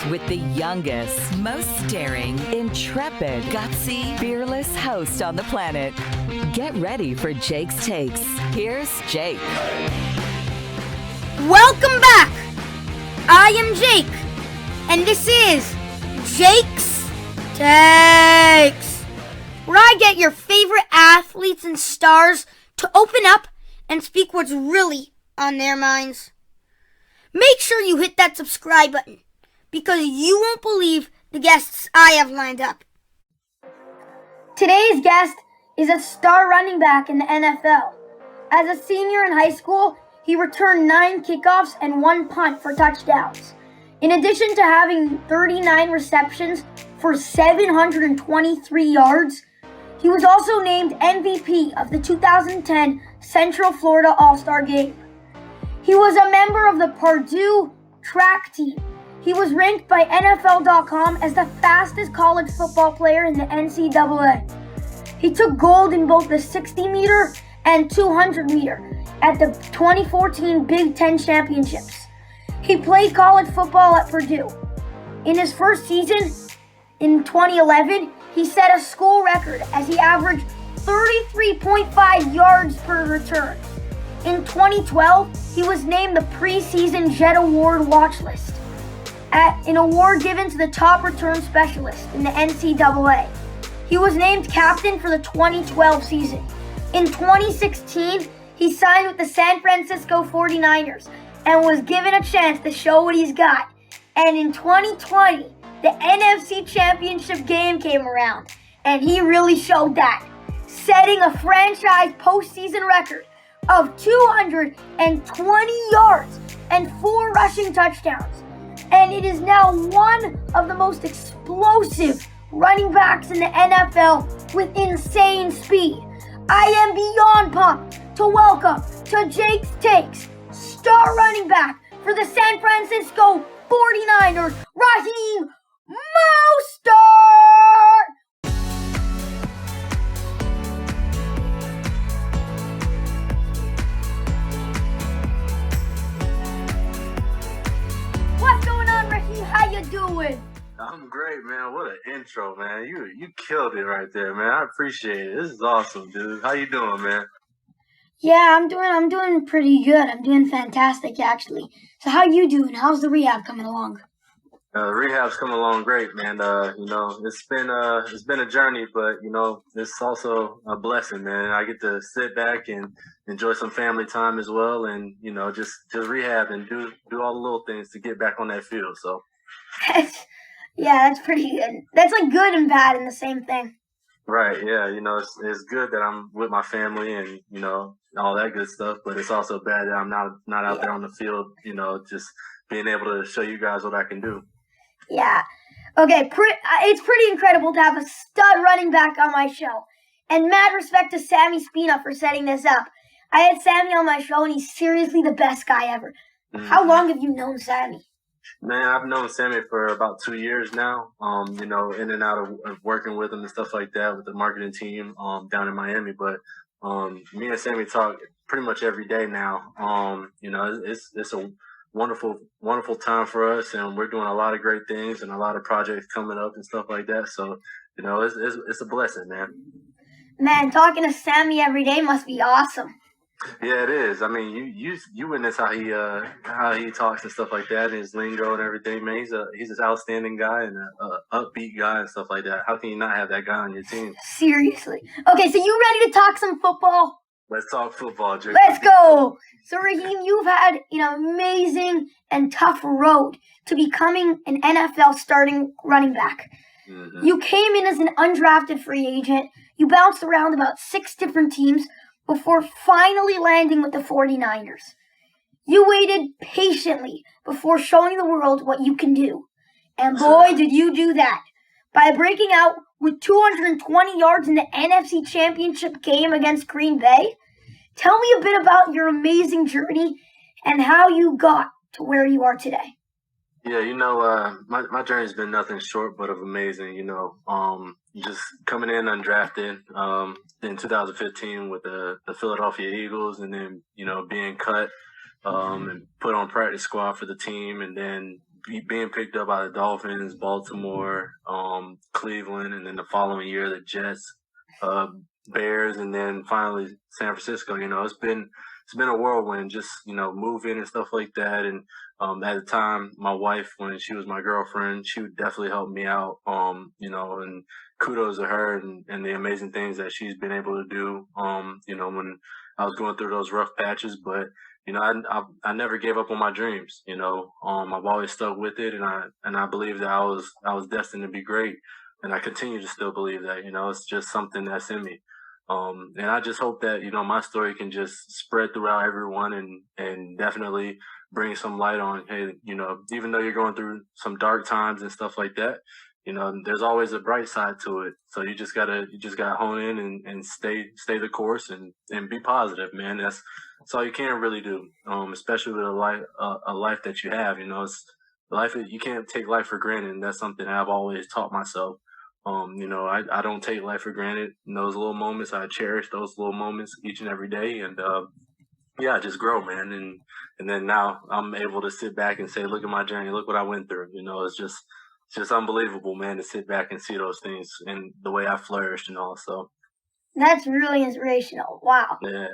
with the youngest, most daring, intrepid, gutsy, fearless host on the planet. Get ready for Jake's Takes. Here's Jake. Welcome back! I am Jake, and this is Jake's Takes, where I get your favorite athletes and stars to open up and speak what's really on their minds. Make sure you hit that subscribe button, because you won't believe the guests I have lined up. Today's guest is a star running back in the NFL. As a senior in high school, he returned 9 kickoffs and 1 punt for touchdowns. In addition to having 39 receptions for 723 yards, he was also named MVP of the 2010 Central Florida All-Star Game. He was a member of the Purdue track team. He was ranked by NFL.com as the fastest college football player in the NCAA. He took gold in both the 60-meter and 200-meter at the 2014 Big Ten Championships. He played college football at Purdue. In his first season, in 2011, he set a school record as he averaged 33.5 yards per return. In 2012, he was named the preseason Jet Award watch list, an award given to the top return specialist in the NCAA. He was named captain for the 2012 season. In 2016, he signed with the San Francisco 49ers and was given a chance to show what he's got. And in 2020, the NFC Championship game came around, and he really showed that, setting a franchise postseason record of 220 yards and 4 rushing touchdowns. And it is now one of the most explosive running backs in the NFL with insane speed. I am beyond pumped to welcome to Jake's Takes star running back for the San Francisco 49ers, Raheem Mostert! What's going on, Raheem? How you doing? I'm great, man. What an intro, man. You killed it right there, man. I appreciate it. This is awesome, dude. How you doing, man? Yeah, I'm doing pretty good. I'm doing fantastic, actually. So how you doing? How's the rehab coming along? Rehab's coming along great, man. It's been a journey, but it's also a blessing, man. I get to sit back and enjoy some family time as well, and just rehab and do all the little things to get back on that field. So. Yeah, that's pretty good. That's like good and bad in the same thing. Right, yeah, it's good that I'm with my family and, all that good stuff, but it's also bad that I'm not out there on the field, just being able to show you guys what I can do. Yeah. Okay, it's pretty incredible to have a stud running back on my show. And mad respect to Sammy Spina for setting this up. I had Sammy on my show, and he's seriously the best guy ever. Mm-hmm. How long have you known Sammy? Man, I've known Sammy for about 2 years now, in and out of working with him and stuff like that with the marketing team down in Miami. But me and Sammy talk pretty much every day now. It's a wonderful, wonderful time for us, and we're doing a lot of great things and a lot of projects coming up and stuff like that. So, it's a blessing, man. Man, talking to Sammy every day must be awesome. Yeah, it is. I mean, you witness how he talks and stuff like that, and his lingo and everything. Man, he's an outstanding guy and a upbeat guy and stuff like that. How can you not have that guy on your team? Seriously. Okay, so you ready to talk some football? Let's talk football, Jake. Let's go. So Raheem, you've had amazing and tough road to becoming an NFL starting running back. Mm-hmm. You came in as an undrafted free agent. You bounced around about 6 different teams before finally landing with the 49ers. You waited patiently before showing the world what you can do. And boy, did you do that. By breaking out with 220 yards in the NFC Championship game against Green Bay. Tell me a bit about your amazing journey and how you got to where you are today. Yeah, my journey's been nothing short but of amazing, just coming in undrafted in 2015 with the Philadelphia Eagles, and then, being cut and put on practice squad for the team, and then being picked up by the Dolphins, Baltimore, Cleveland, and then the following year the Jets, Bears, and then finally San Francisco. It's been a whirlwind, just moving and stuff like that. And at the time, my wife, when she was my girlfriend, she would definitely help me out. And kudos to her and the amazing things that she's been able to do. When I was going through those rough patches, but I never gave up on my dreams. I've always stuck with it, and I believe that I was destined to be great, and I continue to still believe that. It's just something that's in me. And I just hope that my story can just spread throughout everyone, and definitely bring some light on. Hey, even though you're going through some dark times and stuff like that, there's always a bright side to it. So you just gotta hone in and stay the course and be positive, man. That's all you can really do. Especially with a life that you have. It's life. You can't take life for granted, and that's something I've always taught myself. I don't take life for granted. In those little moments, I cherish those little moments each and every day, and I just grow, man. And then now I'm able to sit back and say, look at my journey, look what I went through. It's just unbelievable, man, to sit back and see those things and the way I flourished and all. So that's really inspirational. Wow. Yeah.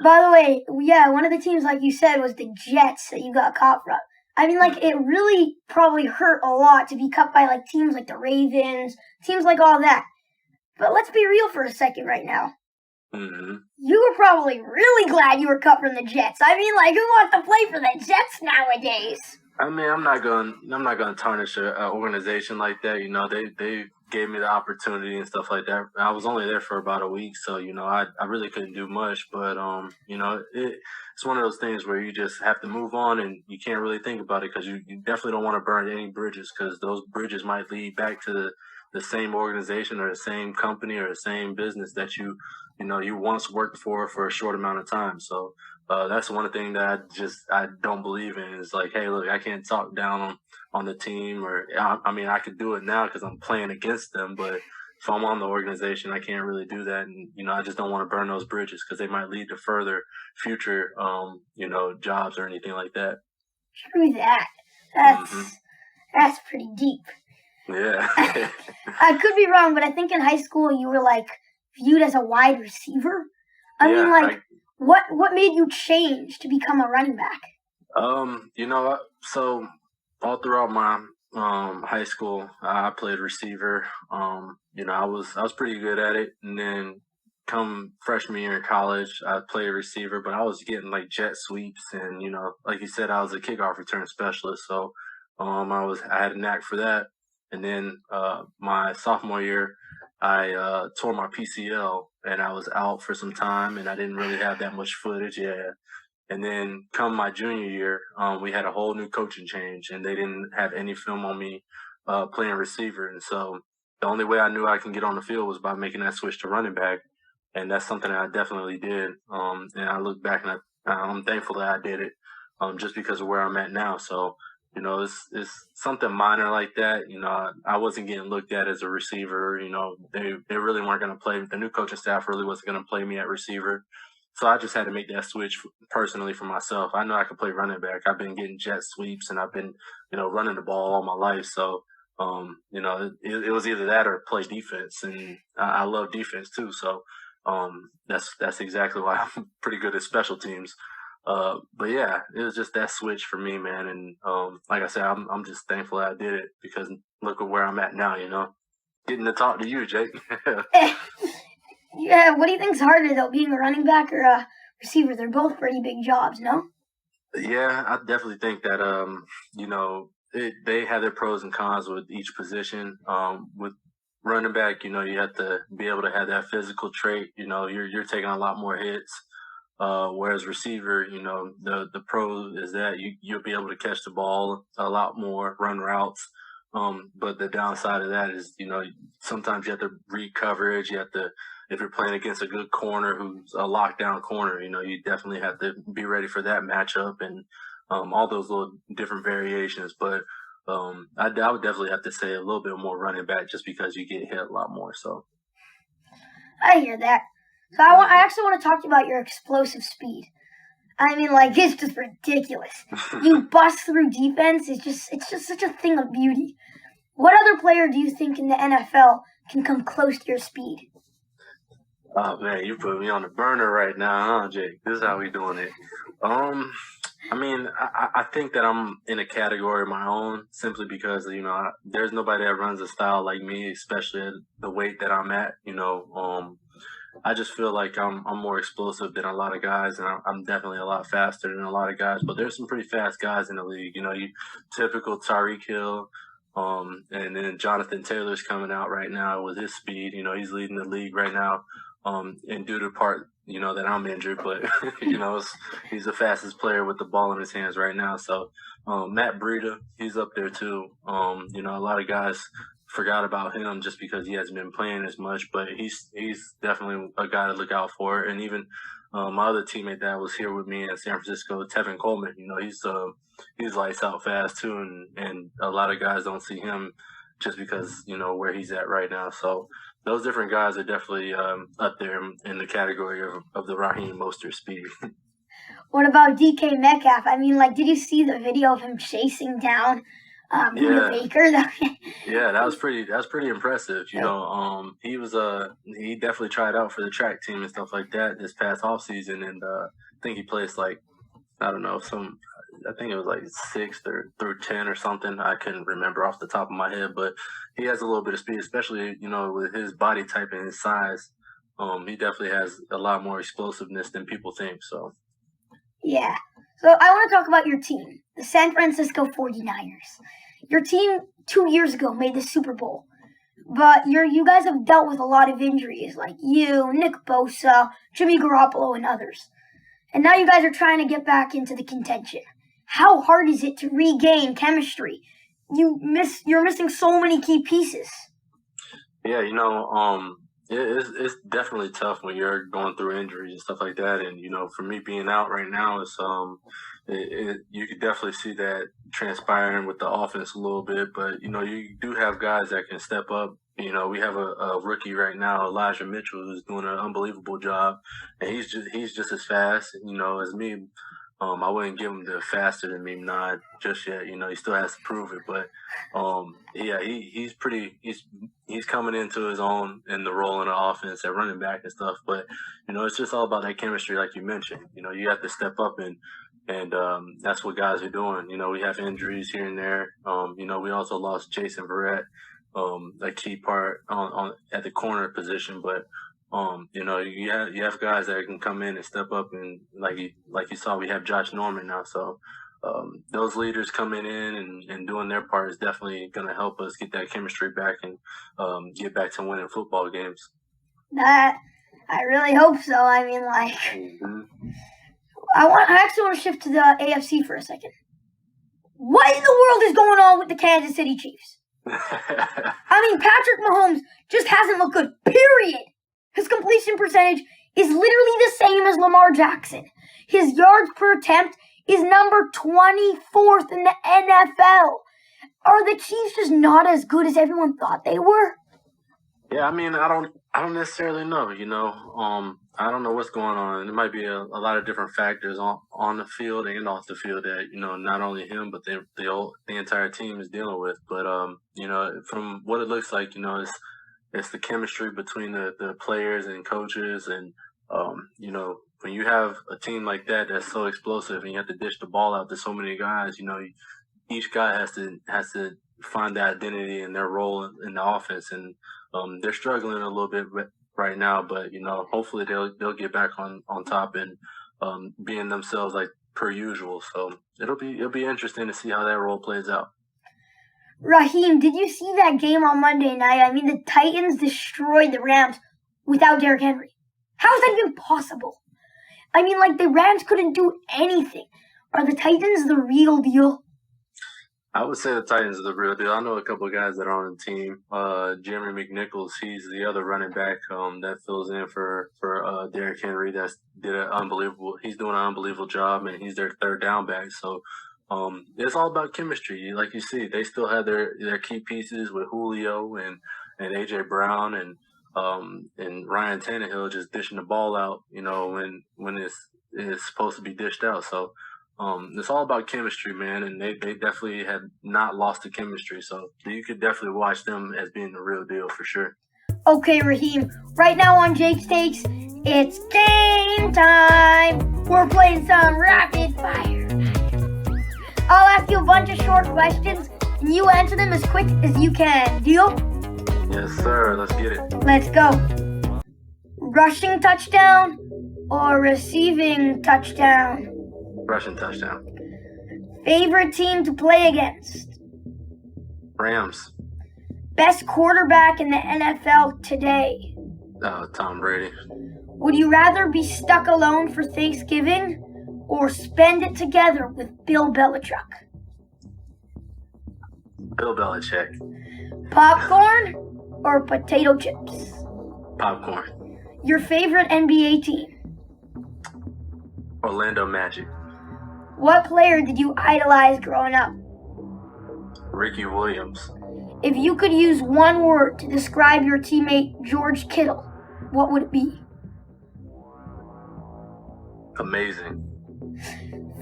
By the way, yeah, one of the teams, like you said, was the Jets that you got caught from. I mean, it really probably hurt a lot to be cut by, teams like the Ravens, teams like all that. But let's be real for a second right now. Mm-hmm. You were probably really glad you were cut from the Jets. I mean, who wants to play for the Jets nowadays? I mean, I'm not gonna tarnish an organization like that. They gave me the opportunity and stuff like that. I was only there for about a week, so I really couldn't do much. But it's one of those things where you just have to move on, and you can't really think about it because you definitely don't want to burn any bridges, because those bridges might lead back to the same organization or the same company or the same business that you once worked for a short amount of time. So that's one thing that I don't believe in, is hey, look, I can't talk down on the team, or I mean, I could do it now because I'm playing against them, but if I'm on the organization, I can't really do that. And I just don't want to burn those bridges because they might lead to further future jobs or anything like that. True that. That's pretty deep. Yeah. I could be wrong, but I think in high school you were viewed as a wide receiver. What made you change to become a running back? So all throughout my high school, I played receiver. I was pretty good at it, and then come freshman year in college, I played receiver, but I was getting jet sweeps, and like you said, I was a kickoff return specialist, so I had a knack for that. And then my sophomore year, I tore my PCL, and I was out for some time, and I didn't really have that much footage. Yeah. And then come my junior year, we had a whole new coaching change, and they didn't have any film on me playing receiver. And so the only way I knew I can get on the field was by making that switch to running back. And that's something that I definitely did. And I look back, and I'm thankful that I did it just because of where I'm at now. So, it's something minor like that. I wasn't getting looked at as a receiver. They really weren't going to play. The new coaching staff really wasn't going to play me at receiver. So I just had to make that switch personally for myself. I know I could play running back. I've been getting jet sweeps, and I've been, running the ball all my life. So, it was either that or play defense, and I love defense too. So, that's exactly why I'm pretty good at special teams. But yeah, it was just that switch for me, man. And like I said, I'm just thankful that I did it, because look at where I'm at now. Getting to talk to you, Jake. Yeah, what do you think's harder though, being a running back or a receiver? They're both pretty big jobs, no? Yeah, I definitely think that they have their pros and cons with each position. With running back, you have to be able to have that physical trait. You're taking a lot more hits. Whereas receiver, the pro is that you'll be able to catch the ball a lot more, run routes. But the downside of that is, sometimes you have to read coverage. You have to, if you're playing against a good corner who's a lockdown corner, you definitely have to be ready for that matchup and all those little different variations. But I would definitely have to say a little bit more running back, just because you get hit a lot more. So I hear that. So I actually want to talk to you about your explosive speed. I mean, like, it's just ridiculous. You bust through defense. It's just such a thing of beauty. What other player do you think in the NFL can come close to your speed? Oh man, you put me on the burner right now, huh, Jake? This is how we doing it. I mean, I think that I'm in a category of my own simply because there's nobody that runs a style like me, especially at the weight that I'm at. I just feel like I'm more explosive than a lot of guys, and I'm definitely a lot faster than a lot of guys. But there's some pretty fast guys in the league. You typical Tyreek Hill, and then Jonathan Taylor's coming out right now with his speed. He's leading the league right now. And due to the part that I'm injured, but he's the fastest player with the ball in his hands right now. So Matt Breida, he's up there too. A lot of guys forgot about him just because he hasn't been playing as much, but he's definitely a guy to look out for. And even my other teammate that was here with me in San Francisco, Tevin Coleman, he's lights out fast too, and a lot of guys don't see him just because where he's at right now. So those different guys are definitely up there in the category of the Raheem Mostert speed. What about DK Metcalf? I mean, like, did you see the video of him chasing down Buda Baker? Yeah, that was pretty impressive. He definitely tried out for the track team and stuff like that this past offseason, and I think he placed like, I don't know, I think it was like 6th or through 10 or something. I couldn't remember off the top of my head, but he has a little bit of speed, especially, with his body type and his size. He definitely has a lot more explosiveness than people think. So, yeah. So I want to talk about your team, the San Francisco 49ers. Your team 2 years ago made the Super Bowl, but you guys have dealt with a lot of injuries, like you, Nick Bosa, Jimmy Garoppolo, and others. And now you guys are trying to get back into the contention. How hard is it to regain chemistry? You're missing so many key pieces. Yeah, it's definitely tough when you're going through injuries and stuff like that. And for me being out right now, you could definitely see that transpiring with the offense a little bit. But you do have guys that can step up. We have a rookie right now, Elijah Mitchell, who's doing an unbelievable job, and he's just as fast, as me. I wouldn't give him the faster than me nod just yet. He still has to prove it. But he's coming into his own in the role in the offense at running back and stuff. But it's just all about that chemistry, like you mentioned. You have to step up and that's what guys are doing. We have injuries here and there. We also lost Jason Verrett, a key part on at the corner position, but. You have guys that can come in and step up, and like you saw, we have Josh Norman now. So those leaders coming in and doing their part is definitely going to help us get that chemistry back and get back to winning football games. That I really hope so. I mean, like, I actually want to shift to the AFC for a second. What in the world is going on with the Kansas City Chiefs? I mean, Patrick Mahomes just hasn't looked good. Period. His completion percentage is literally the same as Lamar Jackson. His yards per attempt is number 24th in the NFL. Are the Chiefs just not as good as everyone thought they were? Yeah, I mean, I don't necessarily know. I don't know what's going on. There might be a lot of different factors on the field and off the field that not only him but the entire team is dealing with. But from what it looks like, it's the chemistry between the players and coaches, and when you have a team like that that's so explosive and you have to dish the ball out to so many guys, each guy has to find that identity and their role in the offense, and they're struggling a little bit right now, but hopefully they'll get back on top and being themselves like per usual. So it'll be interesting to see how that role plays out. Raheem, did you see that game on Monday night? I mean, the Titans destroyed the Rams without Derrick Henry. How is that even possible? I mean, like, the Rams couldn't do anything. Are the Titans the real deal? I would say the Titans are the real deal. I know a couple of guys that are on the team. Jeremy McNichols, he's the other running back that fills in for Derrick Henry. He's doing an unbelievable job, and he's their third down back. So it's all about chemistry. Like you see, they still have their key pieces with Julio and AJ Brown and Ryan Tannehill just dishing the ball out. When is supposed to be dished out. So it's all about chemistry, man, and they definitely have not lost the chemistry. So you could definitely watch them as being the real deal for sure. Okay, Raheem, right now on Jake's Takes, it's game time. We're playing some rapid fire. I'll ask you a bunch of short questions, and you answer them as quick as you can. Deal? Yes, sir. Let's get it. Let's go. Rushing touchdown or receiving touchdown? Rushing touchdown. Favorite team to play against? Rams. Best quarterback in the NFL today? Tom Brady. Would you rather be stuck alone for Thanksgiving or spend it together with Bill Belichick? Bill Belichick. Popcorn or potato chips? Popcorn. Your favorite NBA team? Orlando Magic. What player did you idolize growing up? Ricky Williams. If you could use one word to describe your teammate George Kittle, what would it be? Amazing.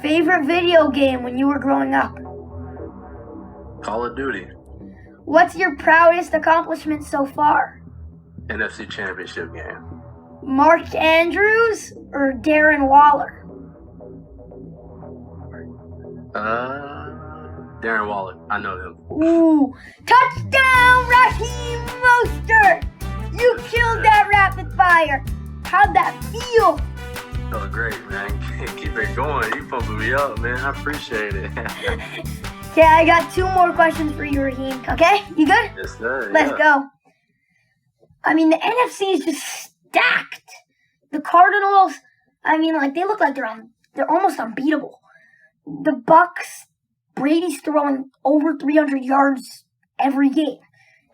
Favorite video game when you were growing up? Call of Duty. What's your proudest accomplishment so far? NFC Championship game. Mark Andrews or Darren Waller? Darren Waller. I know him. Ooh, touchdown, Raheem Mostert! You killed that rapid fire. How'd that feel? Oh, great, man. Keep it going. You pumping me up, man. I appreciate it. Okay, I got 2 more questions for you, Raheem. Okay, you good? Yes, sir. Let's go. I mean, the NFC is just stacked. The Cardinals, I mean, like, they look like they're almost unbeatable. The Bucks, Brady's throwing over 300 yards every game.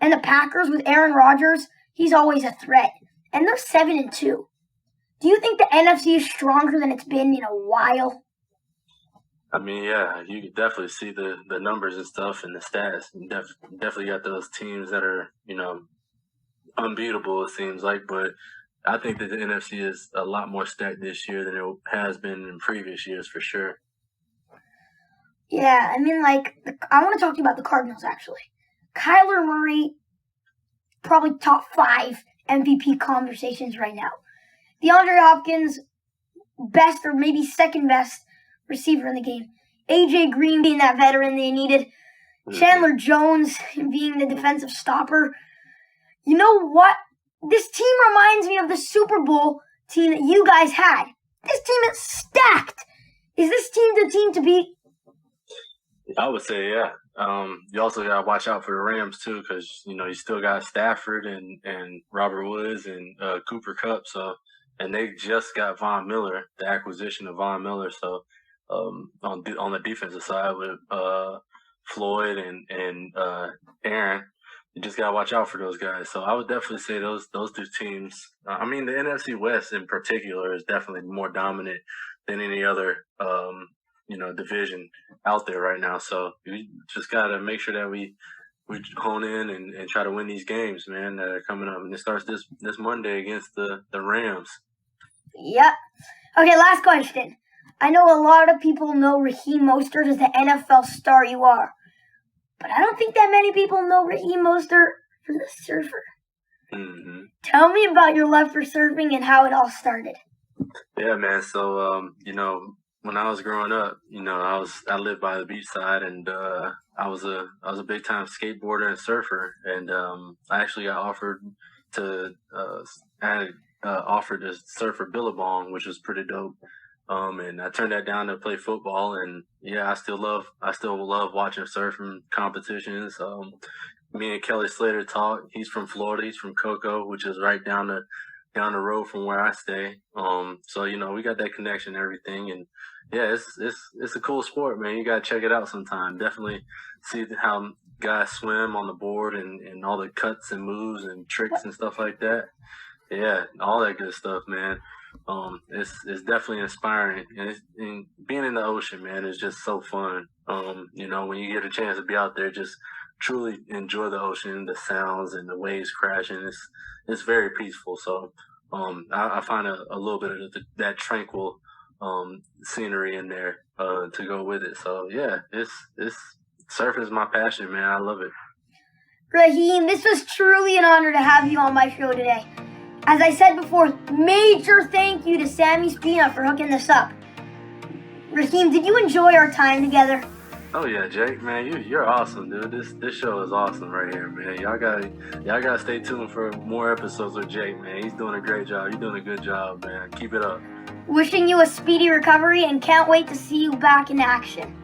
And the Packers with Aaron Rodgers, he's always a threat. And they're 7-2. Do you think the NFC is stronger than it's been in a while? I mean, yeah, you can definitely see the numbers and stuff and the stats. You definitely got those teams that are, unbeatable, it seems like. But I think that the NFC is a lot more stacked this year than it has been in previous years for sure. Yeah, I mean, like, I want to talk to you about the Cardinals, actually. Kyler Murray, probably top 5 MVP conversations right now. DeAndre Hopkins, best or maybe second best receiver in the game. AJ Green being that veteran they needed. Chandler Jones being the defensive stopper. You know what? This team reminds me of the Super Bowl team that you guys had. This team is stacked. Is this team the team to beat? I would say, yeah. You also got to watch out for the Rams, too, because, you still got Stafford and Robert Woods and Cooper Kupp. So, and they just got Von Miller, the acquisition of Von Miller. So, on the defensive side with Floyd and Aaron, you just got to watch out for those guys. So I would definitely say those 2 teams. I mean, the NFC West in particular is definitely more dominant than any other division out there right now. So we just got to make sure that we hone in and try to win these games, man, that are coming up. And it starts this Monday against the Rams. Yep. Okay, last question. I know a lot of people know Raheem Mostert as the NFL star you are, but I don't think that many people know Raheem Mostert for the surfer. Mm-hmm. Tell me about your love for surfing and how it all started. Yeah, man. So, when I was growing up, I lived by the beach side, and I was a big time skateboarder and surfer, and I actually got offered to surf for Billabong, which was pretty dope. And I turned that down to play football, and yeah, I still love watching surfing competitions. Me and Kelly Slater talk. He's from Florida. He's from Cocoa, which is right down the road from where I stay. So we got that connection and everything, and yeah, it's a cool sport, man. You gotta check it out sometime. Definitely see how guys swim on the board and all the cuts and moves and tricks and stuff like that. Yeah, all that good stuff, man. It's definitely inspiring, and being in the ocean, man, is just so fun. When you get a chance to be out there, just truly enjoy the ocean, the sounds and the waves crashing. It's very peaceful. So I find a little bit of that tranquil scenery in there to go with it. So yeah, it's surfing is my passion, man. I love it. Raheem, this was truly an honor to have you on my show today. As I said before, major thank you to Sammy Spina for hooking this up. Raheem, did you enjoy our time together? Oh yeah, Jake, man, you're awesome, dude. This show is awesome right here, man. Y'all gotta stay tuned for more episodes with Jake, man. He's doing a great job. You're doing a good job, man. Keep it up. Wishing you a speedy recovery and can't wait to see you back in action.